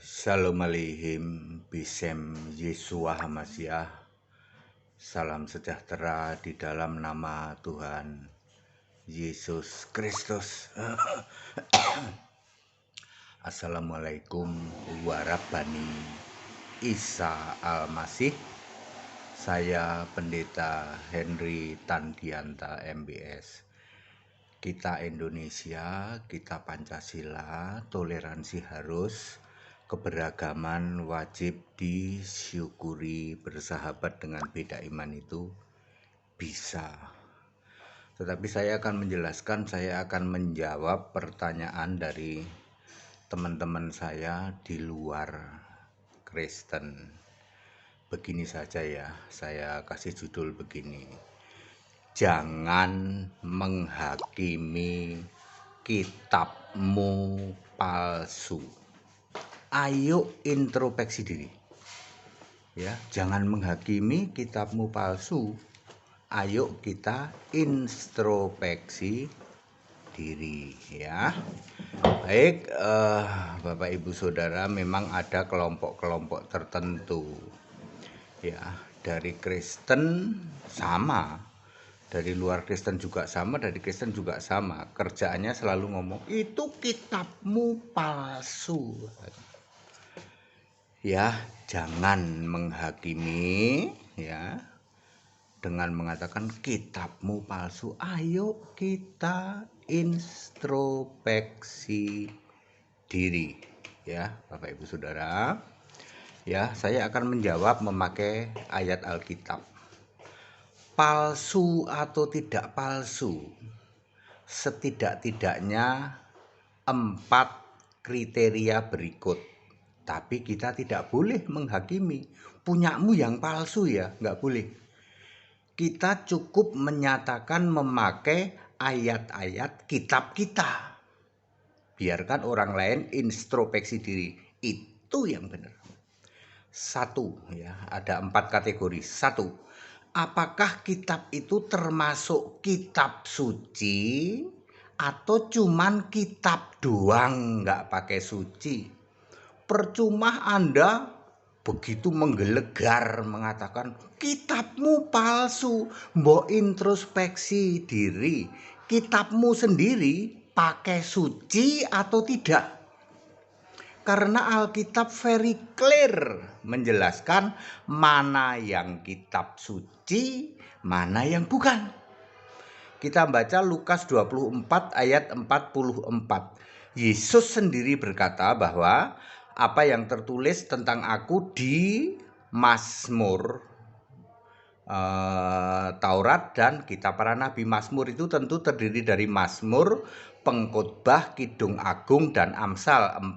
Shalom Aleichem, Bisem Yeshua Hamasiah. Salam sejahtera di dalam nama Tuhan Yesus Kristus. Assalamualaikum warahmatullahi Isa Al-Masih. Saya Pendeta Henry Tandianta MBS. Kita Indonesia, kita Pancasila, toleransi harus, keberagaman wajib disyukuri, bersahabat dengan beda iman itu bisa. Tetapi saya akan menjelaskan, saya akan menjawab pertanyaan dari teman-teman saya di luar Kristen. Begini saja ya, saya kasih judul begini. Jangan menghakimi kitabmu palsu. Ayo introspeksi diri. Ya, jangan menghakimi kitabmu palsu. Ayo kita introspeksi diri ya. Baik, Bapak Ibu Saudara, memang ada kelompok-kelompok tertentu. Ya, dari Kristen sama, dari luar Kristen juga sama, dari Kristen juga sama. Kerjaannya selalu ngomong, itu kitabmu palsu. Ya, jangan menghakimi ya dengan mengatakan kitabmu palsu. Ayo kita introspeksi diri ya, Bapak Ibu Saudara. Ya, saya akan menjawab memakai ayat Alkitab. Palsu atau tidak palsu, setidak-tidaknya 4 kriteria berikut. Tapi kita tidak boleh menghakimi. Punyamu yang palsu ya, nggak boleh. Kita cukup menyatakan memakai ayat-ayat kitab kita. Biarkan orang lain introspeksi diri. Itu yang benar. 1 ya, ada 4 kategori. 1, apakah kitab itu termasuk kitab suci atau cuman kitab doang nggak pakai suci? Percuma Anda begitu menggelegar mengatakan kitabmu palsu. Mbok introspeksi diri, kitabmu sendiri pakai suci atau tidak? Karena Alkitab very clear menjelaskan mana yang kitab suci, mana yang bukan. Kita baca Lukas 24 ayat 44. Yesus sendiri berkata bahwa apa yang tertulis tentang aku di Mazmur, Taurat dan kitab para nabi. Mazmur itu tentu terdiri dari Mazmur, Pengkhotbah, Kidung Agung dan Amsal 4.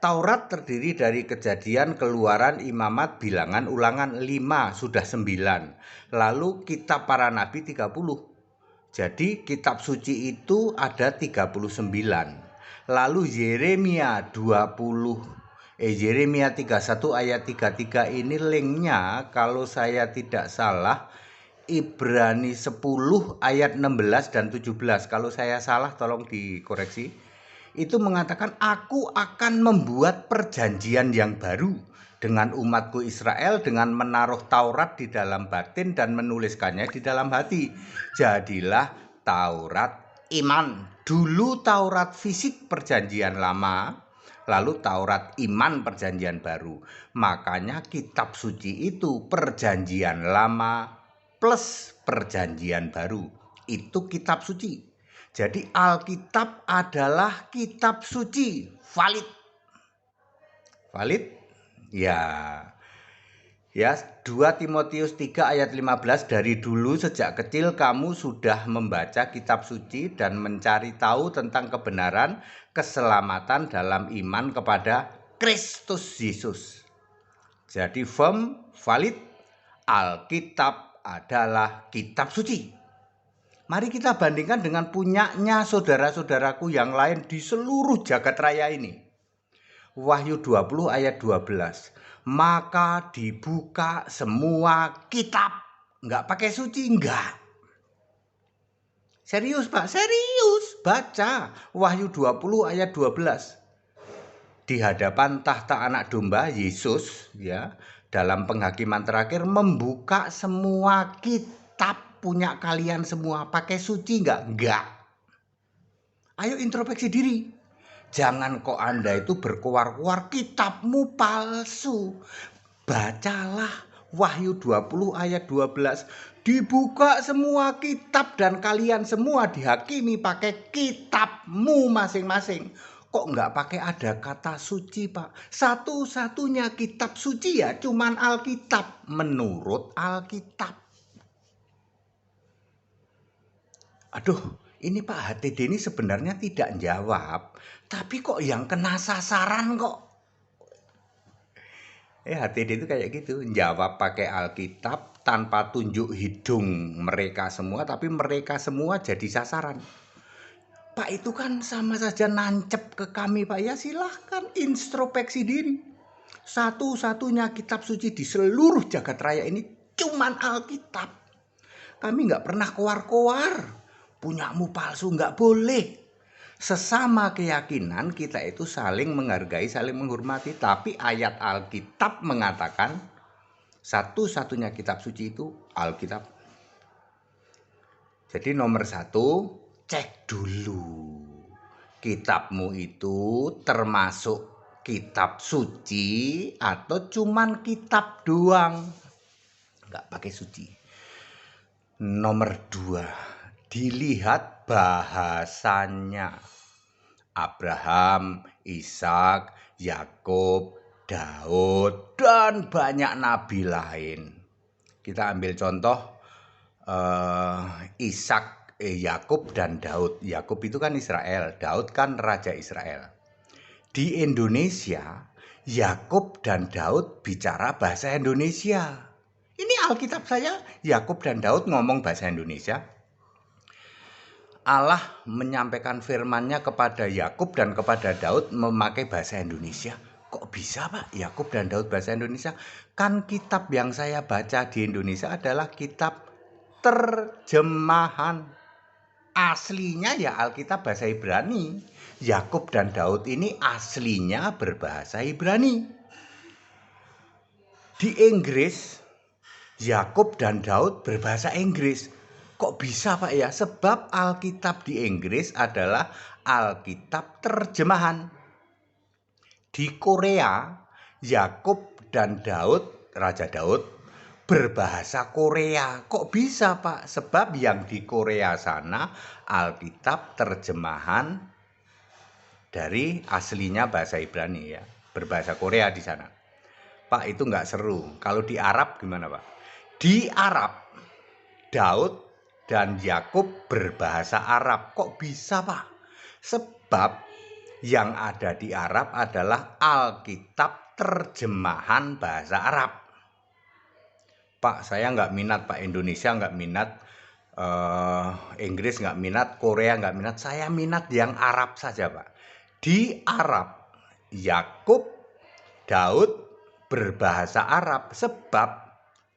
Taurat terdiri dari Kejadian, Keluaran, Imamat, Bilangan, Ulangan 5, sudah 9. Lalu kitab para nabi 30. Jadi kitab suci itu ada 39. Lalu Yeremia 31 ayat 33 ini linknya kalau saya tidak salah Ibrani 10 ayat 16 dan 17. Kalau saya salah tolong dikoreksi. Itu mengatakan aku akan membuat perjanjian yang baru dengan umatku Israel dengan menaruh Taurat di dalam batin dan menuliskannya di dalam hati. Jadilah Taurat iman. Dulu Taurat fisik perjanjian lama, lalu Taurat iman perjanjian baru. Makanya kitab suci itu perjanjian lama plus perjanjian baru. Itu kitab suci. Jadi Alkitab adalah kitab suci, valid. Valid? Ya. Ya, 2 Timotius 3 ayat 15, dari dulu sejak kecil kamu sudah membaca kitab suci dan mencari tahu tentang kebenaran keselamatan dalam iman kepada Kristus Yesus. Jadi firm, valid, Alkitab adalah kitab suci. Mari kita bandingkan dengan punyanya saudara-saudaraku yang lain di seluruh jagat raya ini. Wahyu 20 ayat 12. Maka dibuka semua kitab. Enggak pakai suci, enggak. Serius Pak, serius. Baca Wahyu 20 ayat 12. di hadapan tahta anak domba Yesus ya dalam penghakiman terakhir membuka semua kitab punya kalian semua. Pakai suci enggak? Ayo introspeksi diri. Jangan kok Anda itu berkuar-kuar kitabmu palsu. Bacalah Wahyu 20 ayat 12. Dibuka semua kitab dan kalian semua dihakimi pakai kitabmu masing-masing. Kok nggak pakai ada kata suci, Pak? Satu-satunya kitab suci ya cuman Alkitab. Menurut Alkitab. Aduh, ini Pak HTD ini sebenarnya tidak jawab. Tapi kok yang kena sasaran kok. HTD itu kayak gitu, jawab pakai Alkitab tanpa tunjuk hidung mereka semua, tapi mereka semua jadi sasaran. Pak itu kan sama saja nancep ke kami Pak, ya silahkan introspeksi diri. Satu-satunya kitab suci di seluruh jagat raya ini cuman Alkitab. Kami nggak pernah koar-koar, punyamu palsu nggak boleh. Sesama keyakinan kita itu saling menghargai, saling menghormati. Tapi ayat Alkitab mengatakan satu-satunya kitab suci itu Alkitab. Jadi nomor 1, cek dulu kitabmu itu termasuk kitab suci atau cuman kitab doang, nggak pakai suci. Nomor 2, dilihat bahasanya. Abraham, Ishak, Yakub, Daud, dan banyak nabi lain. Kita ambil contoh Ishak, Yakub dan Daud. Yakub itu kan Israel, Daud kan raja Israel. Di Indonesia, Yakub dan Daud bicara bahasa Indonesia. Ini Alkitab saya, Yakub dan Daud ngomong bahasa Indonesia. Allah menyampaikan firman-Nya kepada Yakub dan kepada Daud memakai bahasa Indonesia. Kok bisa Pak Yakub dan Daud bahasa Indonesia? Kan kitab yang saya baca di Indonesia adalah kitab terjemahan. Aslinya ya Alkitab bahasa Ibrani. Yakub dan Daud ini aslinya berbahasa Ibrani. Di Inggris, Yakub dan Daud berbahasa Inggris. Kok bisa Pak ya? Sebab Alkitab di Inggris adalah Alkitab terjemahan. Di Korea, Yakub dan Daud, Raja Daud, berbahasa Korea. Kok bisa Pak? Sebab yang di Korea sana Alkitab terjemahan dari aslinya bahasa Ibrani ya. Berbahasa Korea di sana. Pak itu nggak seru. Kalau di Arab gimana Pak? Di Arab, Daud dan Yakub berbahasa Arab. Kok bisa Pak? Sebab yang ada di Arab adalah Alkitab terjemahan bahasa Arab. Pak saya nggak minat Pak, Indonesia nggak minat, Inggris nggak minat, Korea nggak minat. Saya minat yang Arab saja Pak. Di Arab, Yakub, Daud berbahasa Arab. Sebab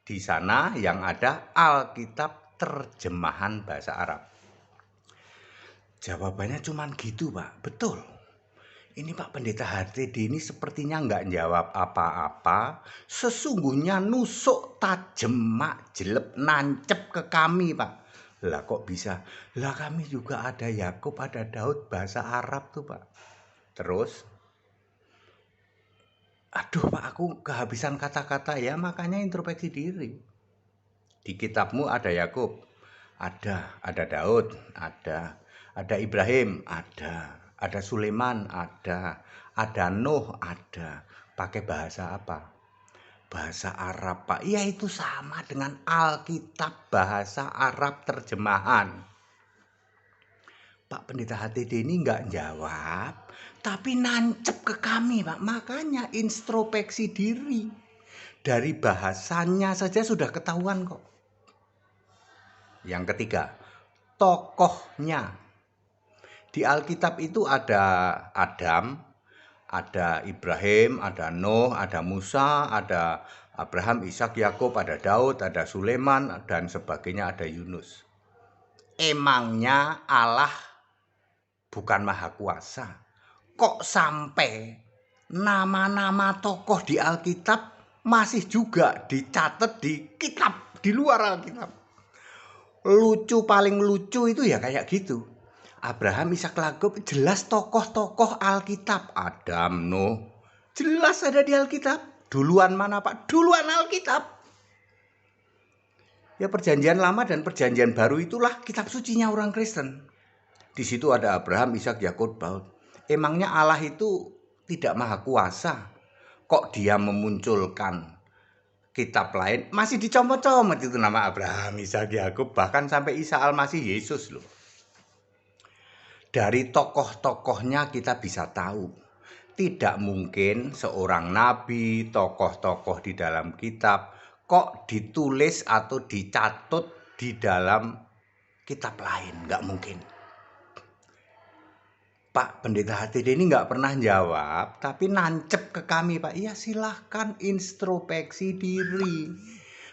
di sana yang ada Alkitab terjemahan bahasa Arab. Jawabannya cuman gitu Pak. Betul. Ini Pak Pendeta HTD ini sepertinya nggak jawab apa-apa. Sesungguhnya nusuk tajem mak jelek nancep ke kami Pak. Lah kok bisa? Lah kami juga ada Yakub, ada Daud bahasa Arab tuh Pak. Terus aduh Pak aku kehabisan kata-kata ya, makanya introspeksi diri. Di kitabmu ada Yakub, ada Daud, ada Ibrahim, ada Sulaiman, ada Nuh, ada. Pakai bahasa apa? Bahasa Arab Pak. Ya itu sama dengan Alkitab bahasa Arab terjemahan. Pak Pendeta HTD ini nggak jawab, tapi nancep ke kami Pak. Makanya introspeksi diri. Dari bahasanya saja sudah ketahuan kok. Yang ketiga, tokohnya. Di Alkitab itu ada Adam, ada Ibrahim, ada Nuh, ada Musa, ada Abraham, Ishak, Yakub, ada Daud, ada Sulaiman, dan sebagainya, ada Yunus. Emangnya Allah bukan maha kuasa? Kok sampai nama-nama tokoh di Alkitab masih juga dicatat di kitab di luar Alkitab. Lucu, paling lucu itu ya kayak gitu. Abraham, Ishak, Yakub jelas tokoh-tokoh Alkitab. Adam, Nuh jelas ada di Alkitab. Duluan mana Pak? Duluan Alkitab. Ya perjanjian lama dan perjanjian baru itulah kitab sucinya orang Kristen. Di situ ada Abraham, Ishak, Yakub, Daud. Emangnya Allah itu tidak maha kuasa? Kok dia memunculkan kitab lain? Masih dicomot-comot itu nama Abraham, Ishak, Yakub, bahkan sampai Isa Al-Masih Yesus loh. Dari tokoh-tokohnya kita bisa tahu. Tidak mungkin seorang nabi, tokoh-tokoh di dalam kitab kok ditulis atau dicatut di dalam kitab lain. Nggak mungkin. Pak Pendeta HTD ini nggak pernah jawab, tapi nancep ke kami Pak. Ya silahkan introspeksi diri.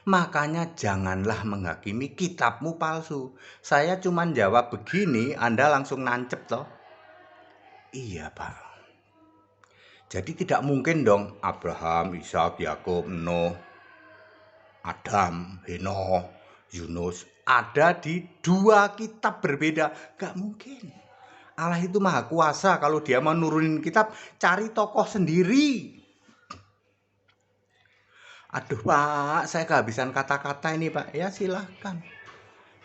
Makanya janganlah menghakimi kitabmu palsu. Saya cuma jawab begini, Anda langsung nancep toh. Iya Pak. Jadi tidak mungkin dong Abraham, Ishak, Yakub, Nuh, Adam, Henokh, Yunus ada di dua kitab berbeda. Gak mungkin. Allah itu maha kuasa. Kalau dia mau nurunin kitab, cari tokoh sendiri. Aduh Pak, saya kehabisan kata-kata ini Pak. Ya silahkan.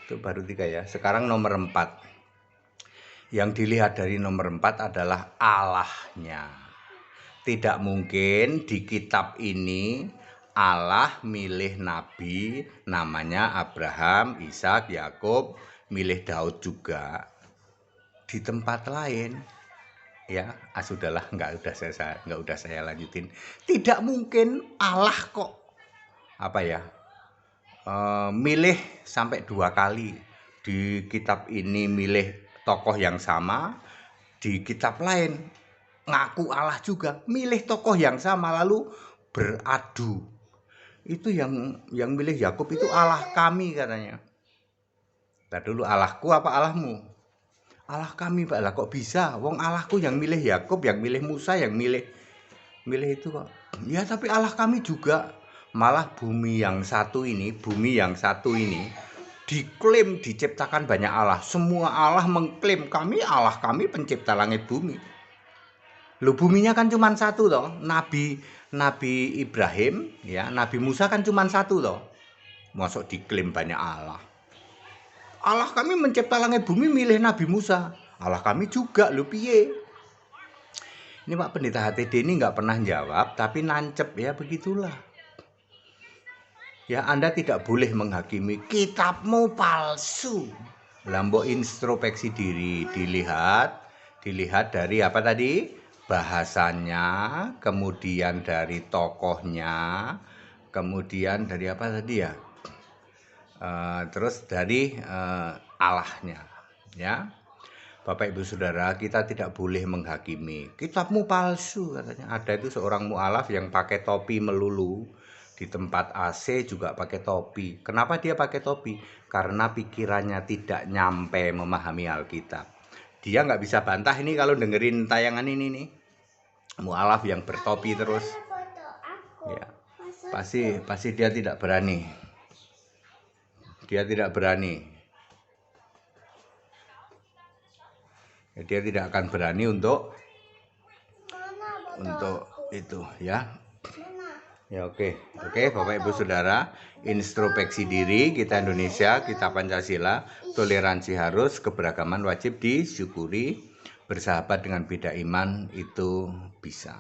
Itu baru 3 ya. Sekarang nomor 4. Yang dilihat dari nomor 4 adalah Allahnya. Tidak mungkin di kitab ini Allah milih nabi namanya Abraham, Ishak, Yakub, milih Daud juga di tempat lain. Ya, sudahlah, nggak udah saya lanjutin. Tidak mungkin Allah kok milih sampai 2 kali. Di kitab ini milih tokoh yang sama, di kitab lain ngaku Allah juga, milih tokoh yang sama lalu beradu. Itu yang milih Yakub itu Allah kami katanya. Nah dulu Allahku apa Allahmu? Allah kami Pak. Lah kok bisa? Wong Allahku yang milih Yakub, yang milih Musa, yang milih itu kok. Ya tapi Allah kami juga. Malah bumi yang satu ini diklaim diciptakan banyak Allah. Semua Allah mengklaim Allah kami pencipta langit bumi. Loh buminya kan cuma satu toh. Nabi Ibrahim ya, Nabi Musa kan cuma satu toh. Masuk diklaim banyak Allah. Allah kami mencipta langit bumi milih Nabi Musa. Allah kami juga lho piye. Ini Pak Pendeta HTD ini nggak pernah jawab tapi nancep ya begitulah. Ya Anda tidak boleh menghakimi kitabmu palsu. Lambo introspeksi diri, dilihat dari apa tadi? Bahasanya, kemudian dari tokohnya, kemudian dari apa tadi ya? Terus dari Allahnya, ya. Bapak Ibu Saudara, kita tidak boleh menghakimi. Kitabmu palsu katanya. Ada itu seorang mu'alaf yang pakai topi melulu. Di tempat AC juga pakai topi. Kenapa dia pakai topi? Karena pikirannya tidak nyampe memahami Alkitab. Dia nggak bisa bantah ini kalau dengerin tayangan ini nih. Mu'alaf yang bertopi terus. Ya, pasti dia tidak berani. Dia tidak berani. Dia tidak akan berani untuk itu ya. Ya oke Bapak Ibu Saudara, introspeksi diri, kita Indonesia, kita Pancasila, toleransi harus, keberagaman wajib disyukuri, bersahabat dengan beda iman itu bisa.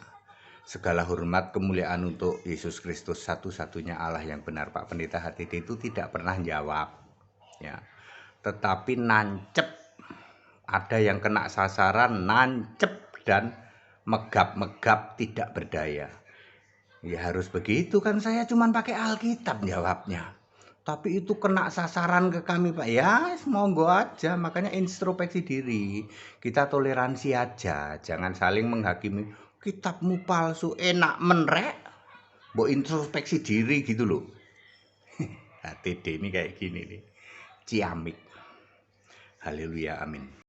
Segala hormat kemuliaan untuk Yesus Kristus, satu-satunya Allah yang benar. Pak Pendeta HTD itu tidak pernah jawab ya. Tetapi nancep, ada yang kena sasaran, nancep dan megap-megap tidak berdaya. Ya harus begitu kan, saya cuma pakai Alkitab jawabnya. Tapi itu kena sasaran ke kami Pak. Ya monggo aja, makanya introspeksi diri. Kita toleransi aja, jangan saling menghakimi. Kitabmu palsu, enak menrek. Mbok introspeksi diri gitu loh. HTD ini kayak gini nih. Ciamik. Haleluya, amin.